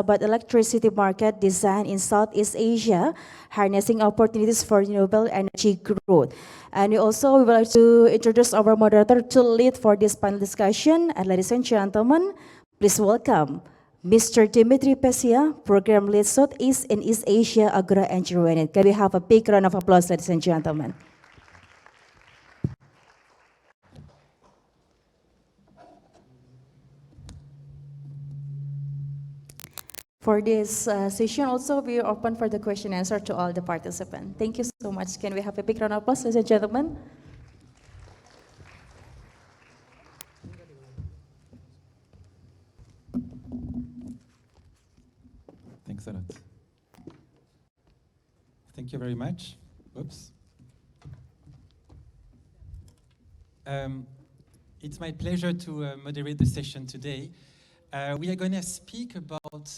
about electricity market design in Southeast Asia, harnessing opportunities for renewable energy growth. And we would like to introduce our moderator to lead for this panel discussion. And ladies and gentlemen, please welcome Mr. Dimitri Pescia, Program Lead Southeast and East Asia, Agora Energiewende. Can we have a big round of applause, ladies and gentlemen? For this session also, we are open for the question and answer to all the participants. Thank you so much. Can we have a big round of applause, ladies and gentlemen? Thanks a lot. Thank you very much. Oops. It's my pleasure to moderate the session today. We are going to speak about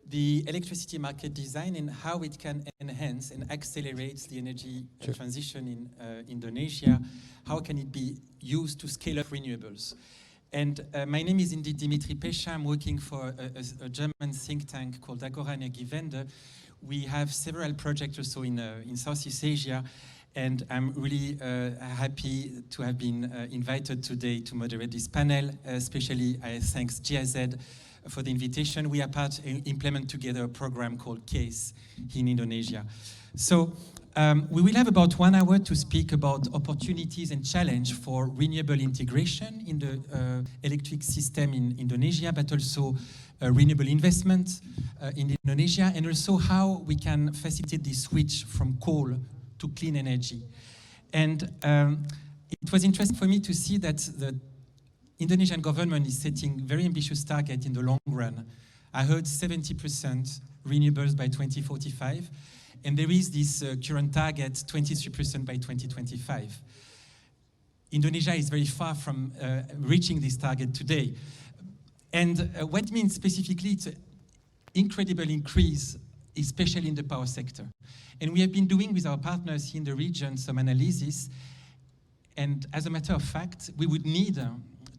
the electricity market design and how it can enhance and accelerate the energy transition in Indonesia. How can it be used to scale up renewables? And my name is indeed Dimitri Pescia. I'm working for a German think tank called Agora Energiewende. We have several projects also in Southeast Asia, and I'm really happy to have been invited today to moderate this panel. Especially, I thank GIZ for the invitation. We are implement together a program called CASE in Indonesia. So we will have about 1 hour to speak about opportunities and challenge for renewable integration in the electric system in Indonesia, but also renewable investment in Indonesia, and also how we can facilitate the switch from coal to clean energy. And it was interesting for me to see that the Indonesian government is setting very ambitious target in the long run. I heard 70% renewables by 2045, and there is this current target, 23% by 2025. Indonesia is very far from reaching this target today. And what it means specifically, it's an incredible increase, especially in the power sector. And we have been doing with our partners in the region some analysis, and as a matter of fact, we would need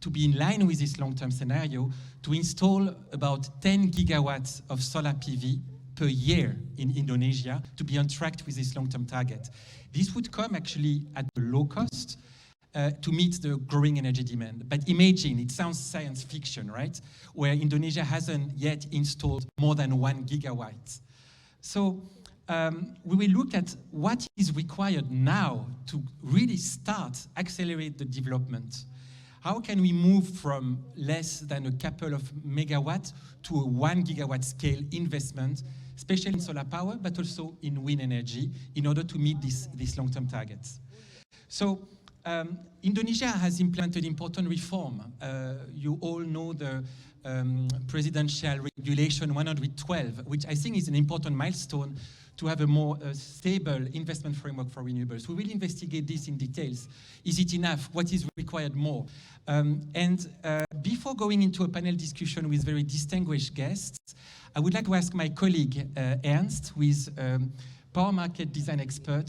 to be in line with this long-term scenario to install about 10 gigawatts of solar PV per year in Indonesia to be on track with this long-term target. This would come actually at a low cost to meet the growing energy demand. But imagine, it sounds science fiction, right? Where Indonesia hasn't yet installed more than 1 gigawatt. So we will look at what is required now to really start, accelerate the development. How can we move from less than a couple of megawatts to a 1 gigawatt scale investment, especially in solar power, but also in wind energy, in order to meet these long-term targets? So Indonesia has implemented important reform. You all know the Presidential Regulation 112, which I think is an important milestone to have a more stable investment framework for renewables. We will investigate this in details. Is it enough? What is required more? Before going into a panel discussion with very distinguished guests, I would like to ask my colleague, Ernst, who is power market design expert,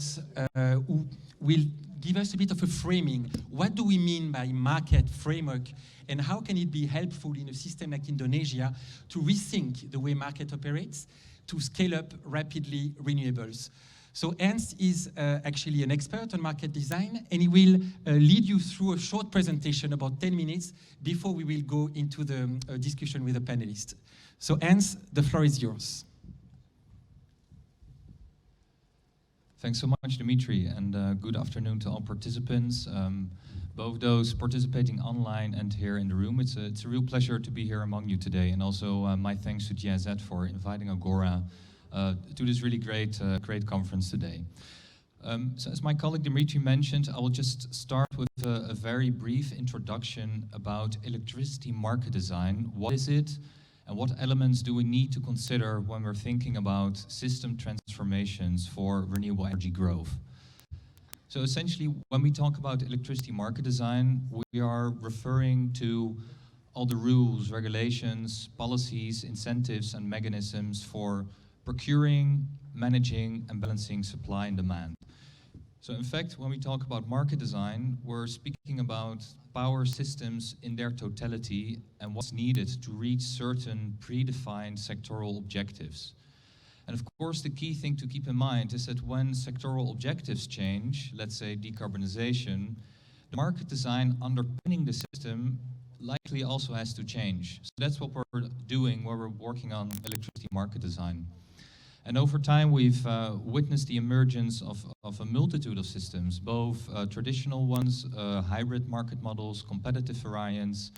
who will give us a bit of a framing. What do we mean by market framework, and how can it be helpful in a system like Indonesia to rethink the way market operates, to scale up rapidly renewables? So Ernst is actually an expert on market design, and he will lead you through a short presentation, about 10 minutes, before we will go into the discussion with the panelists. So Ernst, the floor is yours. Thanks so much, Dimitri, and good afternoon to all participants, both those participating online and here in the room. It's a real pleasure to be here among you today, and also my thanks to GIZ for inviting Agora to this really great conference today. So as my colleague Dimitri mentioned, I will just start with a very brief introduction about electricity market design. What is it? And what elements do we need to consider when we're thinking about system transformations for renewable energy growth? So essentially, when we talk about electricity market design, we are referring to all the rules, regulations, policies, incentives, and mechanisms for procuring, managing, and balancing supply and demand. So in fact, when we talk about market design, we're speaking about power systems in their totality and what's needed to reach certain predefined sectoral objectives. And of course, the key thing to keep in mind is that when sectoral objectives change, let's say decarbonization, the market design underpinning the system likely also has to change. So that's what we're doing when we're working on electricity market design. And over time, we've witnessed the emergence of a multitude of systems, both traditional ones, hybrid market models, competitive variants.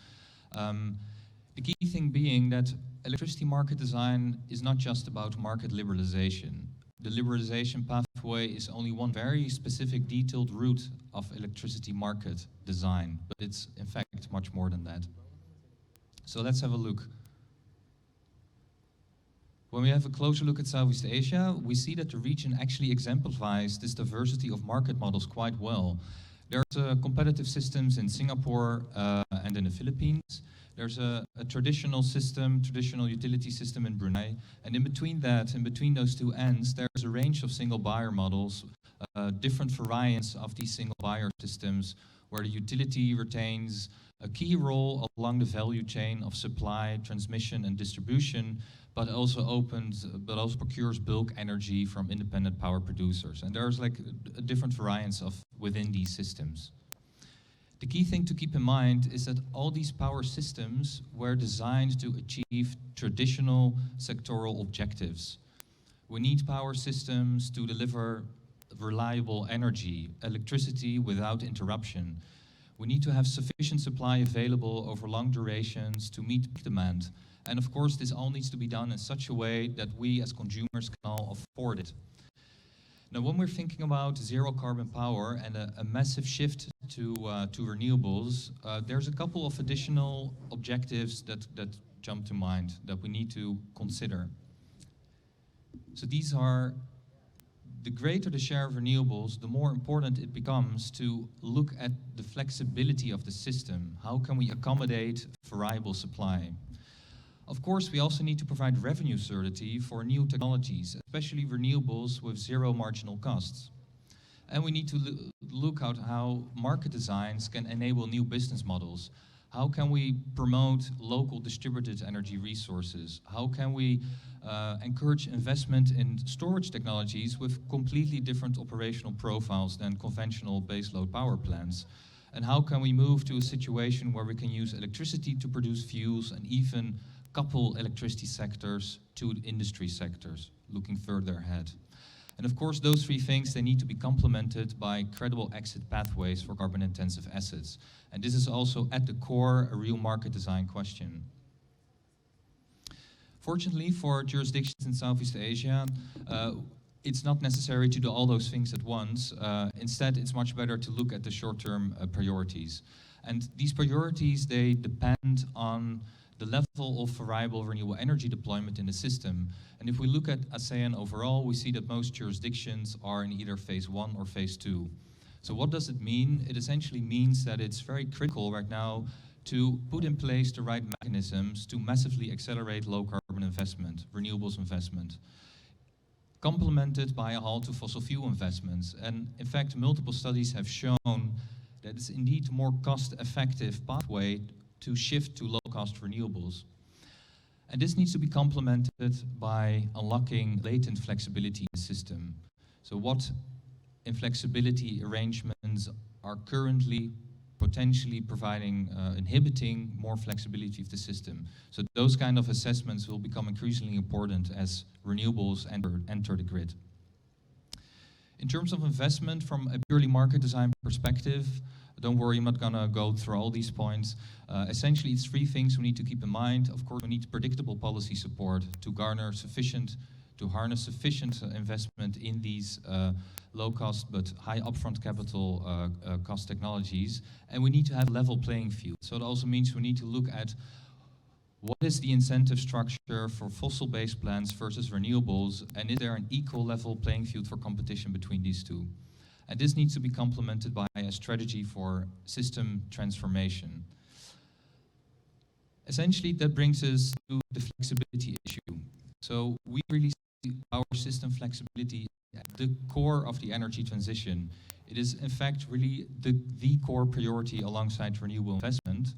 The key thing being that electricity market design is not just about market liberalization. The liberalization pathway is only one very specific detailed route of electricity market design, but it's in fact much more than that. So let's have a look. When we have a closer look at Southeast Asia, we see that the region actually exemplifies this diversity of market models quite well. There's competitive systems in Singapore and in the Philippines. There's a traditional system, traditional utility system in Brunei. And in between that, in between those two ends, there's a range of single buyer models, different variants of these single buyer systems, where the utility retains a key role along the value chain of supply, transmission, and distribution, but also procures bulk energy from independent power producers. And there's like different variants of within these systems. The key thing to keep in mind is that all these power systems were designed to achieve traditional sectoral objectives. We need power systems to deliver reliable energy, electricity without interruption. We need to have sufficient supply available over long durations to meet peak demand. And of course, this all needs to be done in such a way that we as consumers can all afford it. Now, when we're thinking about zero carbon power and a massive shift to renewables, there's a couple of additional objectives that jump to mind that we need to consider. So these are, the greater the share of renewables, the more important it becomes to look at the flexibility of the system. How can we accommodate variable supply? Of course, we also need to provide revenue certainty for new technologies, especially renewables with zero marginal costs. And we need to look at how market designs can enable new business models. How can we promote local distributed energy resources? How can we encourage investment in storage technologies with completely different operational profiles than conventional baseload power plants? And how can we move to a situation where we can use electricity to produce fuels and even couple electricity sectors to industry sectors, looking further ahead? And of course, those three things, they need to be complemented by credible exit pathways for carbon-intensive assets. And this is also at the core a real market design question. Fortunately for jurisdictions in Southeast Asia, it's not necessary to do all those things at once. Instead, it's much better to look at the short-term priorities. And these priorities, they depend on the level of variable renewable energy deployment in the system. And if we look at ASEAN overall, we see that most jurisdictions are in either phase 1 or phase 2. So what does it mean? It essentially means that it's very critical right now to put in place the right mechanisms to massively accelerate low carbon investment, renewables investment, complemented by a halt to fossil fuel investments. And in fact, multiple studies have shown that it's indeed a more cost-effective pathway to shift to low-cost renewables. And this needs to be complemented by unlocking latent flexibility in the system. So what inflexibility arrangements are currently potentially providing, inhibiting more flexibility of the system? So those kind of assessments will become increasingly important as renewables enter the grid. In terms of investment from a purely market design perspective, don't worry, I'm not gonna go through all these points. Essentially, it's three things we need to keep in mind. Of course, we need predictable policy support to harness sufficient investment in these low cost but high upfront capital cost technologies. And we need to have a level playing field. So it also means we need to look at what is the incentive structure for fossil-based plants versus renewables, and is there an equal level playing field for competition between these two? And this needs to be complemented by a strategy for system transformation. Essentially, that brings us to the flexibility issue. So we really see our system flexibility at the core of the energy transition. It is in fact really the core priority alongside renewable investment,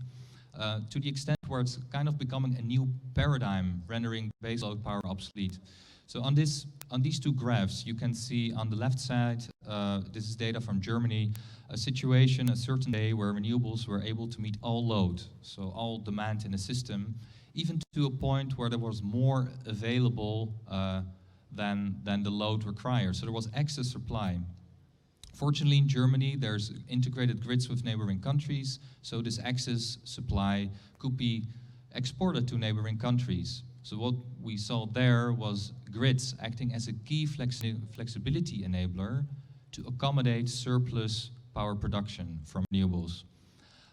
to the extent where it's kind of becoming a new paradigm, rendering baseload power obsolete. So on these two graphs, you can see on the left side, this is data from Germany, a situation, a certain day where renewables were able to meet all load, so all demand in the system, even to a point where there was more available than the load required. So there was excess supply. Fortunately, in Germany, there's integrated grids with neighboring countries, so this excess supply could be exported to neighboring countries. So what we saw there was grids acting as a key flexibility enabler to accommodate surplus power production from renewables.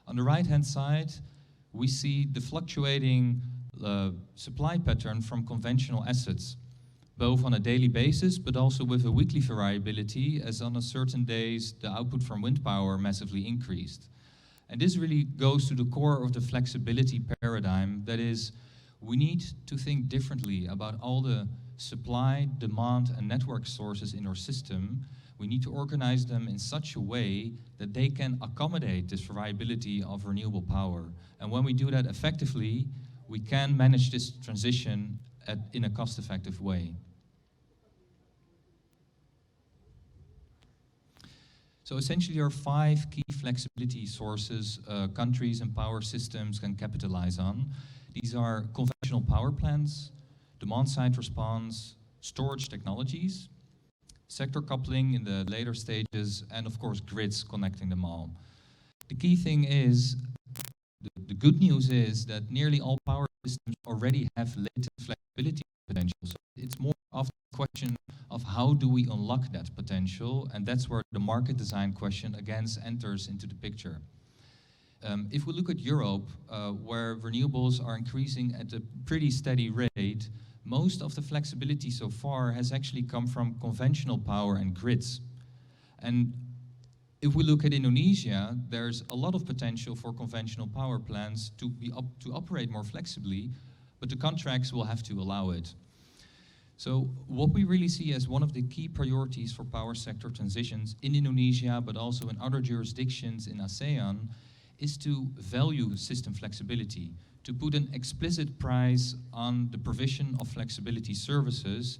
On the right-hand side, we see the fluctuating supply pattern from conventional assets, both on a daily basis, but also with a weekly variability, as on a certain days, the output from wind power massively increased. And this really goes to the core of the flexibility paradigm. That is, we need to think differently about all the supply, demand, and network sources in our system. We need to organize them in such a way that they can accommodate this variability of renewable power. And when we do that effectively, we can manage this transition in a cost-effective way. So essentially, there are 5 key flexibility sources countries and power systems can capitalize on. These are conventional power plants, demand-side response, storage technologies, sector coupling in the later stages, and of course grids connecting them all. The key thing is, the good news is that nearly all power systems already have latent flexibility potential. So it's more often a question of how do we unlock that potential, and that's where the market design question again enters into the picture. If we look at Europe, where renewables are increasing at a pretty steady rate, most of the flexibility so far has actually come from conventional power and grids. And if we look at Indonesia, there's a lot of potential for conventional power plants to operate more flexibly, but the contracts will have to allow it. So what we really see as one of the key priorities for power sector transitions in Indonesia, but also in other jurisdictions in ASEAN, is to value system flexibility, to put an explicit price on the provision of flexibility services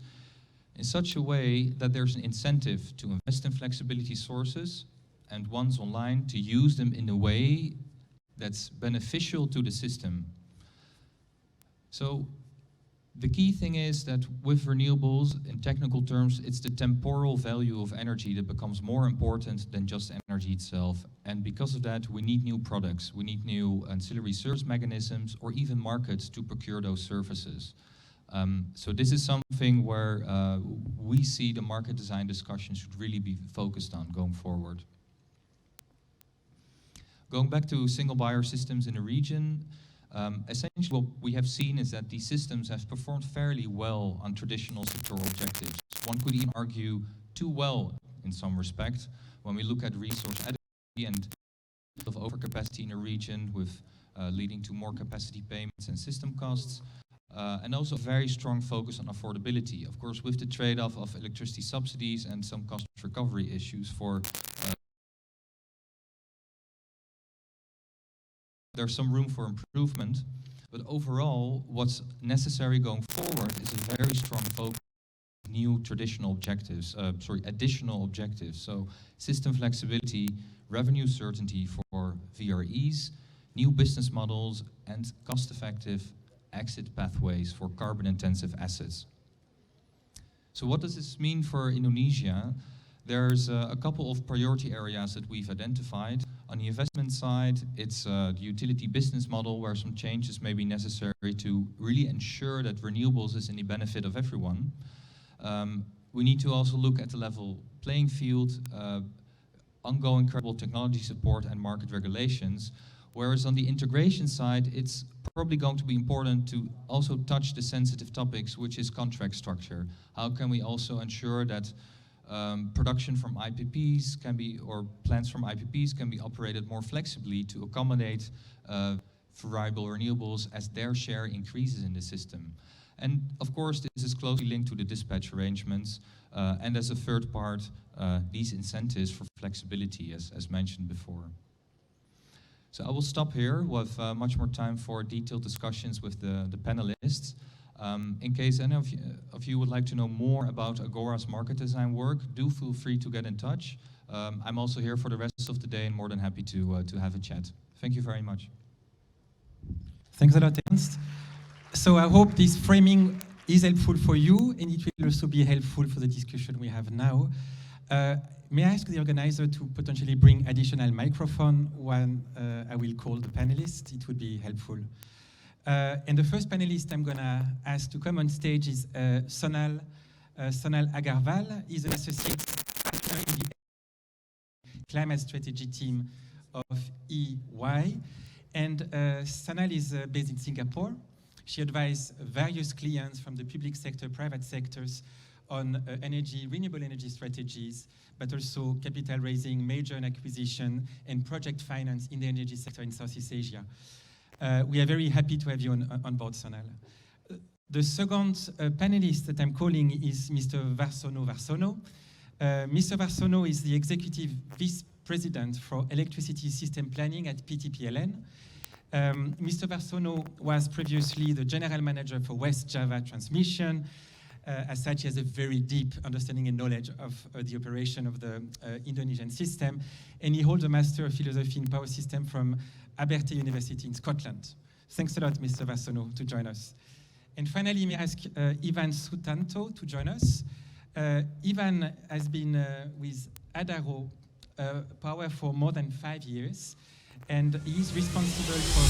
in such a way that there's an incentive to invest in flexibility sources, and once online, to use them in a way that's beneficial to the system. So the key thing is that with renewables, in technical terms, it's the temporal value of energy that becomes more important than just energy itself. And because of that, we need new products, we need new ancillary service mechanisms, or even markets to procure those services. So this is something where we see the market design discussion should really be focused on going forward. Going back to single buyer systems in the region, essentially what we have seen is that these systems have performed fairly well on traditional sectoral objectives. One could even argue too well in some respect when we look at resource adequacy and of overcapacity in a region, with leading to more capacity payments and system costs, and also a very strong focus on affordability, of course with the trade-off of electricity subsidies and some cost recovery issues for there's some room for improvement, but overall, what's necessary going forward is a very strong focus on new traditional objectives, additional objectives. So system flexibility, revenue certainty for VREs, new business models, and cost-effective exit pathways for carbon-intensive assets. So what does this mean for Indonesia? There's a couple of priority areas that we've identified. On the investment side, it's the utility business model, where some changes may be necessary to really ensure that renewables is in the benefit of everyone. We need to also look at the level playing field, ongoing credible technology support and market regulations, whereas on the integration side, it's probably going to be important to also touch the sensitive topics, which is contract structure. How can we also ensure that production from IPPs can be, or plants from IPPs can be operated more flexibly to accommodate variable renewables as their share increases in the system. And of course, this is closely linked to the dispatch arrangements. And as a third part, these incentives for flexibility, as mentioned before. So I will stop here. We'll have much more time for detailed discussions with the panelists. In case any of you would like to know more about Agora's market design work, do feel free to get in touch. I'm also here for the rest of the day and more than happy to have a chat. Thank you very much. Thanks a lot, Ernst. So I hope this framing is helpful for you, and it will also be helpful for the discussion we have now. May I ask the organizer to potentially bring additional microphone when I will call the panelists? It would be helpful. And the first panelist I'm going to ask to come on stage is Sonal Agarwal. He's an associate partner in the climate strategy team of EY. And Sonal is based in Singapore. She advises various clients from the public sector, private sectors on renewable energy strategies, but also capital raising, merger and acquisition, and project finance in the energy sector in Southeast Asia. We are very happy to have you on board, Sonal. The second panelist that I'm calling is Mr. Warsono. Mr. Warsono is the Executive Vice President for Electricity System Planning at PTPLN. Mr. Warsono was previously the General Manager for West Java Transmission. As such, he has a very deep understanding and knowledge of the operation of the Indonesian system, and he holds a Master of Philosophy in Power System from Abertay University in Scotland. Thanks a lot, Mr. Warsono, to join us. And finally, may I ask Ivan Sutanto to join us. Ivan has been with Adaro Power for more than 5 years, and he is responsible for...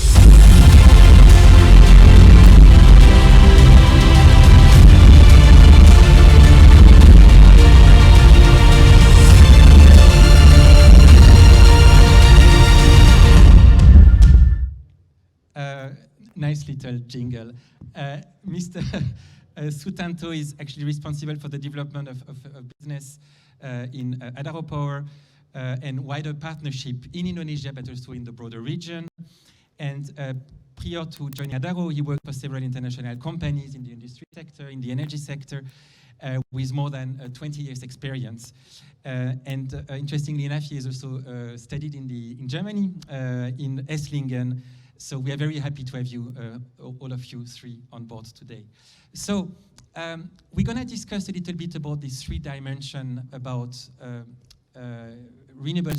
Nice little jingle. Mr. Sutanto is actually responsible for the development of business in Adaro Power and wider partnership in Indonesia, but also in the broader region. And prior to joining Adaro, he worked for several international companies in the industry sector, in the energy sector, with more than 20 years experience. And interestingly enough, he has also studied in Germany, in Esslingen. So we are very happy to have you, all of you three, on board today. So we're going to discuss a little bit about this three dimension about renewable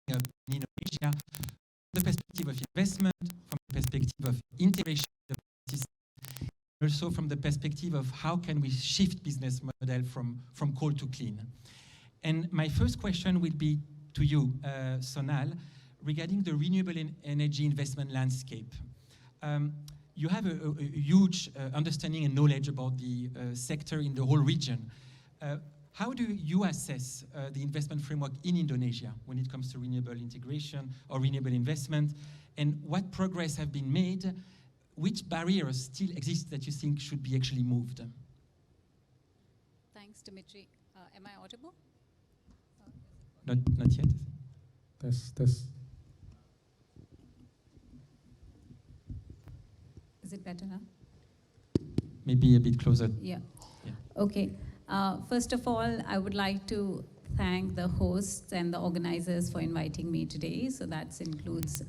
in Indonesia, from the perspective of investment, from the perspective of integration of the system, also from the perspective of how can we shift business model from coal to clean. And my first question will be to you, Sonal, regarding the renewable energy investment landscape. You have a huge understanding and knowledge about the sector in the whole region. How do you assess the investment framework in Indonesia when it comes to renewable integration or renewable investment? And what progress have been made? Which barriers still exist that you think should be actually moved? Thanks, Dimitri. Am I audible? Not yet. Test. Is it better now? Maybe a bit closer. Yeah. Okay. First of all, I would like to thank the hosts and the organizers for inviting me today. So that includes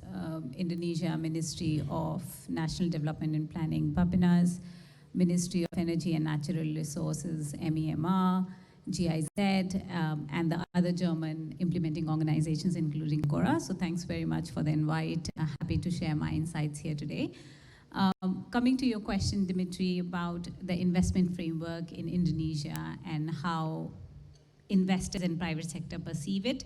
Indonesia Ministry of National Development and Planning, Bappenas, Ministry of Energy and Natural Resources, MEMR, GIZ, and the other German implementing organizations, including Agora. So thanks very much for the invite. Happy to share my insights here today. Coming to your question, Dimitri, about the investment framework in Indonesia and how investors and private sector perceive it,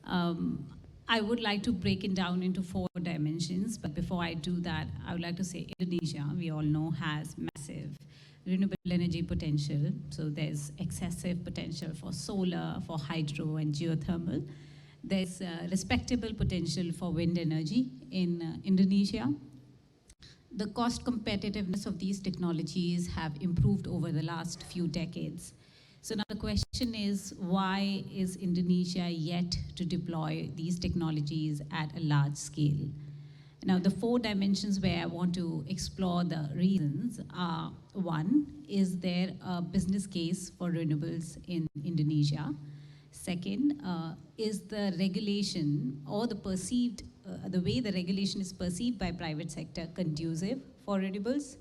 I would like to break it down into 4 dimensions. But before I do that, I would like to say Indonesia, we all know, has massive renewable energy potential. So there's excessive potential for solar, for hydro and geothermal. There's respectable potential for wind energy in Indonesia. The cost competitiveness of these technologies have improved over the last few decades. So now the question is, why is Indonesia yet to deploy these technologies at a large scale? Now, the 4 dimensions where I want to explore the reasons are: one, is there a business case for renewables in Indonesia? Second, is the regulation or the perceived, the way the regulation is perceived by private sector conducive for renewables?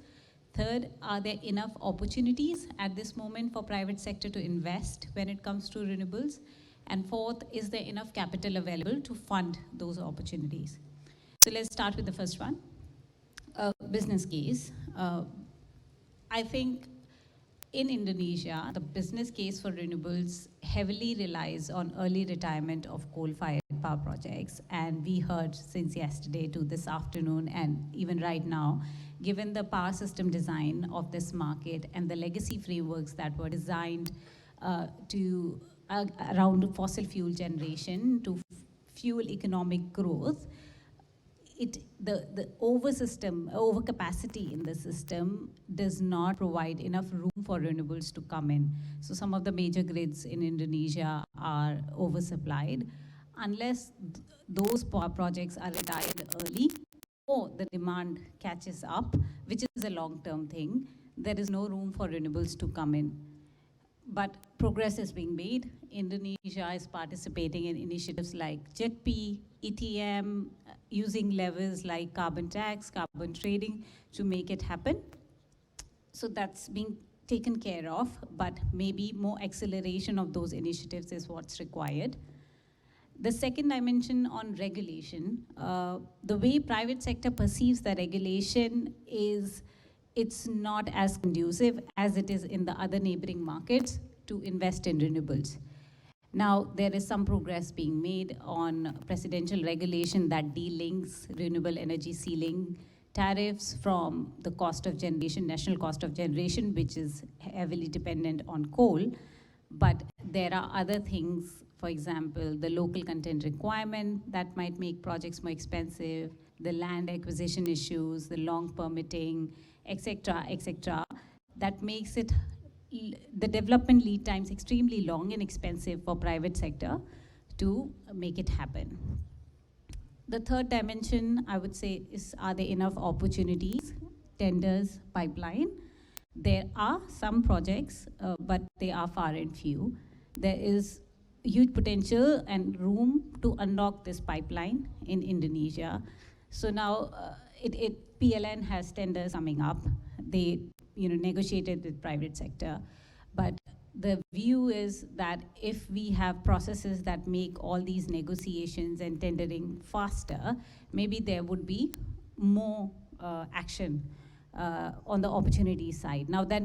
Third, are there enough opportunities at this moment for private sector to invest when it comes to renewables? And fourth, is there enough capital available to fund those opportunities? So let's start with the first one, business case. I think in Indonesia, the business case for renewables heavily relies on early retirement of coal-fired power projects. And we heard since yesterday to this afternoon and even right now, given the power system design of this market and the legacy frameworks that were designed around fossil fuel generation to fuel economic growth, the overcapacity in the system does not provide enough room for renewables to come in. So some of the major grids in Indonesia are oversupplied. Unless those power projects are retired early or the demand catches up, which is a long-term thing, there is no room for renewables to come in. But progress is being made. Indonesia is participating in initiatives like JETP, ETM, using levers like carbon tax, carbon trading to make it happen. So that's being taken care of, but maybe more acceleration of those initiatives is what's required. The second dimension on regulation, the way private sector perceives the regulation is it's not as conducive as it is in the other neighboring markets to invest in renewables. Now, there is some progress being made on presidential regulation that delinks renewable energy ceiling tariffs from the cost of generation, national cost of generation, which is heavily dependent on coal. But there are other things, for example, the local content requirement that might make projects more expensive, the land acquisition issues, the long permitting, etc., that makes it the development lead times extremely long and expensive for private sector to make it happen. The third dimension, I would say, is are there enough opportunities, tenders, pipeline? There are some projects, but they are far and few. There is huge potential and room to unlock this pipeline in Indonesia. So now PLN has tenders coming up. They negotiated with private sector. But the view is that if we have processes that make all these negotiations and tendering faster, maybe there would be more action on the opportunity side. Now that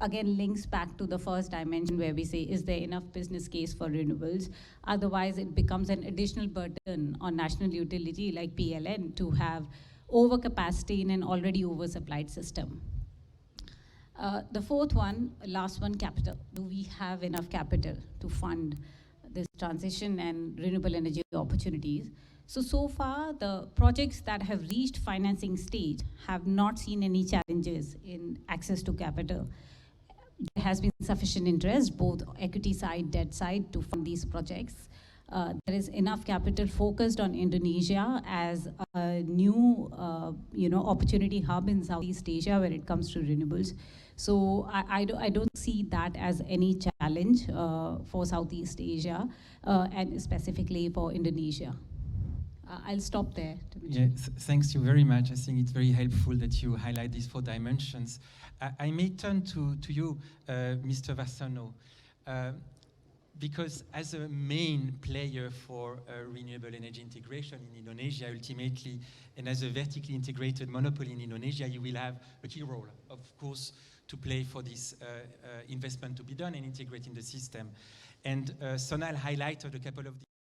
again links back to the first dimension where we say, is there enough business case for renewables? Otherwise, it becomes an additional burden on national utility like PLN to have overcapacity in an already oversupplied system. The fourth one, last one, capital. Do we have enough capital to fund this transition and renewable energy opportunities? So far, the projects that have reached financing stage have not seen any challenges in access to capital. There has been sufficient interest, both equity side, debt side, to fund these projects. There is enough capital focused on Indonesia as a new opportunity hub in Southeast Asia when it comes to renewables. So I don't see that as any challenge for Southeast Asia and specifically for Indonesia. I'll stop there. Yeah, thanks you very much. I think it's very helpful that you highlight these 4 dimensions. I may turn to you, Mr. Warsono, because as a main player for renewable energy integration in Indonesia, ultimately, and as a vertically integrated monopoly in Indonesia, you will have a key role, of course, to play for this investment to be done and integrate in the system. And Sonal highlighted a couple of